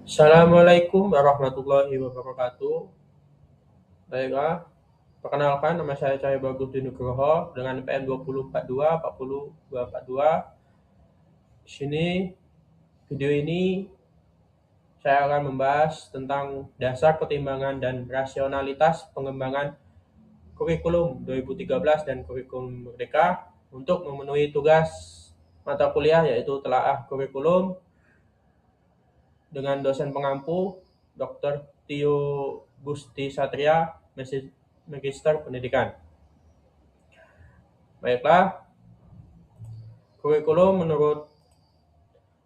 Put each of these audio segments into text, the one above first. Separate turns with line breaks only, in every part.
Assalamualaikum warahmatullahi wabarakatuh. Baiklah, perkenalkan nama saya Cahaya Bagus di Nugroho dengan PN 2042 40242. Di sini video ini saya akan membahas tentang dasar pertimbangan dan rasionalitas pengembangan kurikulum 2013 dan kurikulum Merdeka untuk memenuhi tugas mata kuliah yaitu telaah kurikulum dengan dosen pengampu Dr. Tio Gusti Satria, Magister Pendidikan. Baiklah, kurikulum menurut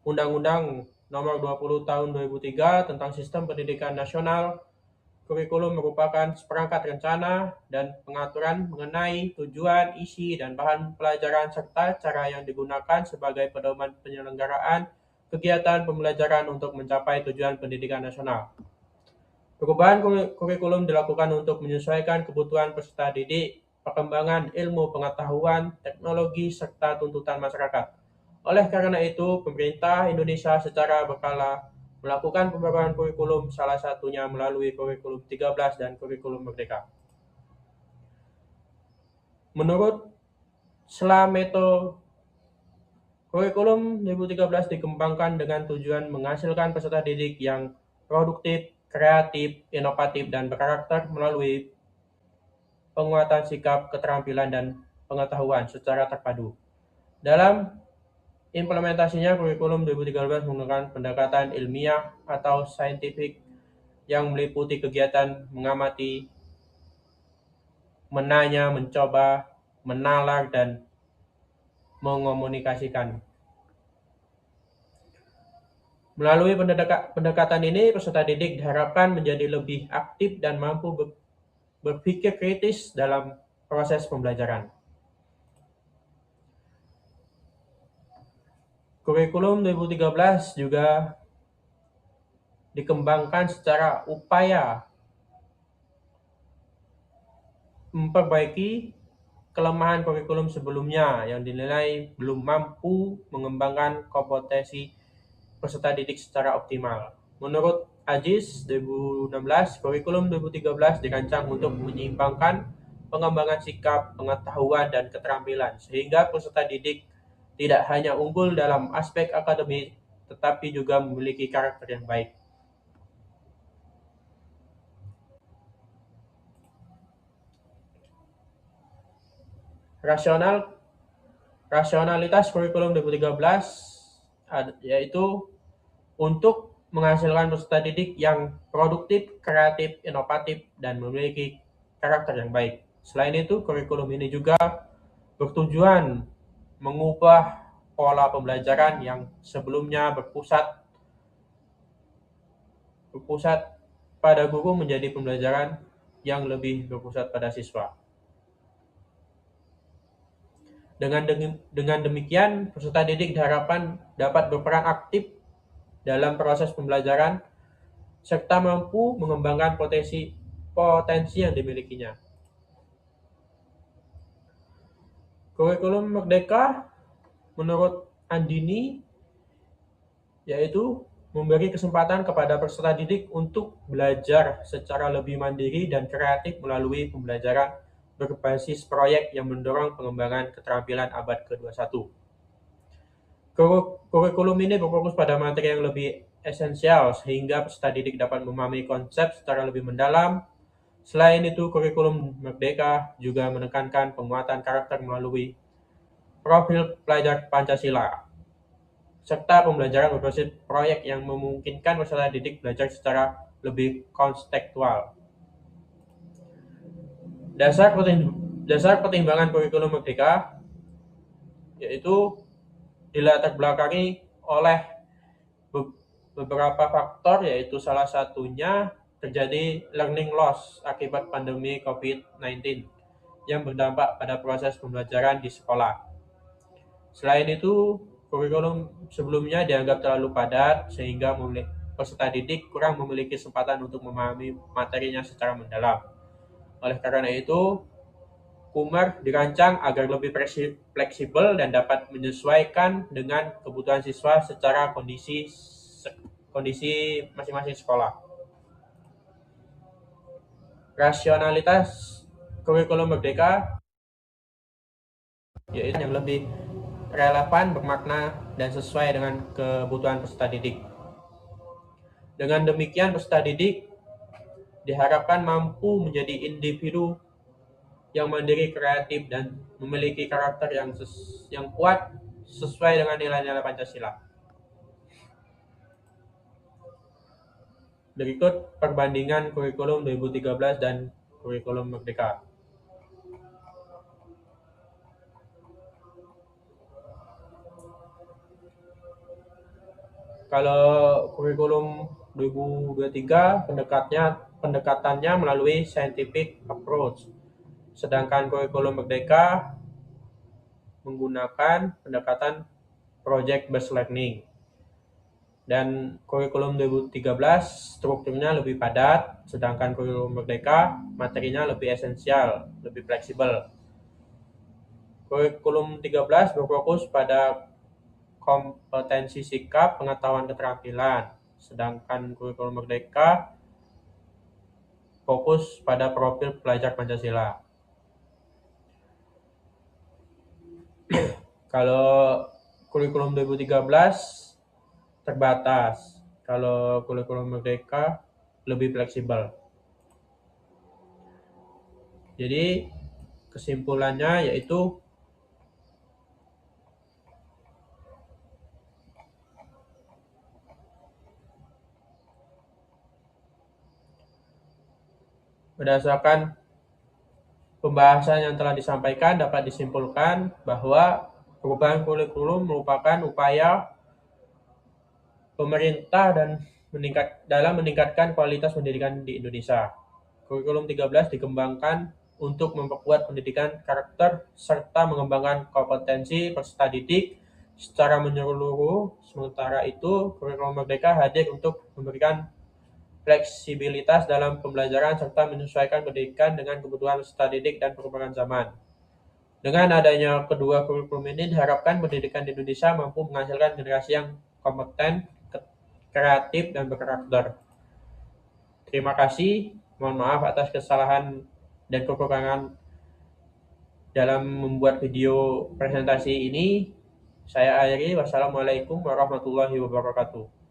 Undang-Undang Nomor 20 Tahun 2003 tentang Sistem Pendidikan Nasional, kurikulum merupakan seperangkat rencana dan pengaturan mengenai tujuan, isi, dan bahan pelajaran serta cara yang digunakan sebagai pedoman penyelenggaraan kegiatan pembelajaran untuk mencapai tujuan pendidikan nasional. Perubahan kurikulum dilakukan untuk menyesuaikan kebutuhan peserta didik, perkembangan ilmu pengetahuan, teknologi, serta tuntutan masyarakat. Oleh karena itu, pemerintah Indonesia secara berkala melakukan pembaruan kurikulum, salah satunya melalui kurikulum 13 dan kurikulum Merdeka. Menurut Slameto, kurikulum 2013 dikembangkan dengan tujuan menghasilkan peserta didik yang produktif, kreatif, inovatif, dan berkarakter melalui penguatan sikap, keterampilan, dan pengetahuan secara terpadu. Dalam implementasinya, kurikulum 2013 menggunakan pendekatan ilmiah atau saintifik yang meliputi kegiatan mengamati, menanya, mencoba, menalar, dan mengomunikasikan. Melalui pendekatan ini, peserta didik diharapkan menjadi lebih aktif dan mampu berpikir kritis dalam proses pembelajaran. Kurikulum 2013 juga dikembangkan secara upaya memperbaiki kelemahan kurikulum sebelumnya yang dinilai belum mampu mengembangkan kompetensi peserta didik secara optimal. Menurut Aziz 2016, kurikulum 2013 dirancang untuk menyeimbangkan pengembangan sikap, pengetahuan, dan keterampilan sehingga peserta didik tidak hanya unggul dalam aspek akademik tetapi juga memiliki karakter yang baik. Rasionalitas kurikulum 2013 yaitu untuk menghasilkan peserta didik yang produktif, kreatif, inovatif, dan memiliki karakter yang baik. Selain itu, kurikulum ini juga bertujuan mengubah pola pembelajaran yang sebelumnya berpusat pada guru menjadi pembelajaran yang lebih berpusat pada siswa. Dengan demikian, peserta didik diharapkan dapat berperan aktif dalam proses pembelajaran serta mampu mengembangkan potensi yang dimilikinya. Kurikulum Merdeka menurut Andini yaitu memberi kesempatan kepada peserta didik untuk belajar secara lebih mandiri dan kreatif melalui pembelajaran berbasis proyek yang mendorong pengembangan keterampilan abad ke-21. Kurikulum ini berfokus pada materi yang lebih esensial sehingga peserta didik dapat memahami konsep secara lebih mendalam. Selain itu, kurikulum Merdeka juga menekankan penguatan karakter melalui profil pelajar Pancasila, serta pembelajaran berbasis proyek yang memungkinkan peserta didik belajar secara lebih kontekstual. Dasar pertimbangan kurikulum Merdeka yaitu dilatar belakangi oleh beberapa faktor, yaitu salah satunya terjadi learning loss akibat pandemi COVID-19 yang berdampak pada proses pembelajaran di sekolah. Selain itu, kurikulum sebelumnya dianggap terlalu padat sehingga peserta didik kurang memiliki kesempatan untuk memahami materinya secara mendalam. Oleh karena itu, Kumar dirancang agar lebih fleksibel dan dapat menyesuaikan dengan kebutuhan siswa secara kondisi kondisi masing-masing sekolah. Rasionalitas kurikulum merdeka yaitu yang lebih relevan, bermakna, dan sesuai dengan kebutuhan peserta didik. Dengan demikian, peserta didik diharapkan mampu menjadi individu yang mandiri, kreatif, dan memiliki karakter yang kuat sesuai dengan nilai-nilai Pancasila. Berikut perbandingan kurikulum 2013 dan kurikulum Merdeka. Kalau kurikulum 2023 pendekatannya melalui scientific approach, sedangkan kurikulum Merdeka menggunakan pendekatan project based learning. Dan kurikulum 2013 strukturnya lebih padat, sedangkan kurikulum Merdeka materinya lebih esensial, lebih fleksibel. Kurikulum 13 berfokus pada kompetensi sikap, pengetahuan, keterampilan, sedangkan kurikulum Merdeka fokus pada profil pelajar Pancasila. Kalau kurikulum 2013 terbatas, kalau kurikulum Merdeka lebih fleksibel. Jadi kesimpulannya yaitu berdasarkan pembahasan yang telah disampaikan dapat disimpulkan bahwa perubahan kurikulum merupakan upaya pemerintah dalam meningkatkan kualitas pendidikan di Indonesia. Kurikulum 13 dikembangkan untuk memperkuat pendidikan karakter serta mengembangkan kompetensi peserta didik secara menyeluruh. Sementara itu, kurikulum Merdeka hadir untuk memberikan fleksibilitas dalam pembelajaran serta menyesuaikan pendidikan dengan kebutuhan peserta didik dan perkembangan zaman. Dengan adanya kedua kurikulum ini diharapkan pendidikan di Indonesia mampu menghasilkan generasi yang kompeten, kreatif, dan berkarakter. Terima kasih. Mohon maaf atas kesalahan dan kekurangan dalam membuat video presentasi ini. Saya akhiri. Wassalamualaikum warahmatullahi wabarakatuh.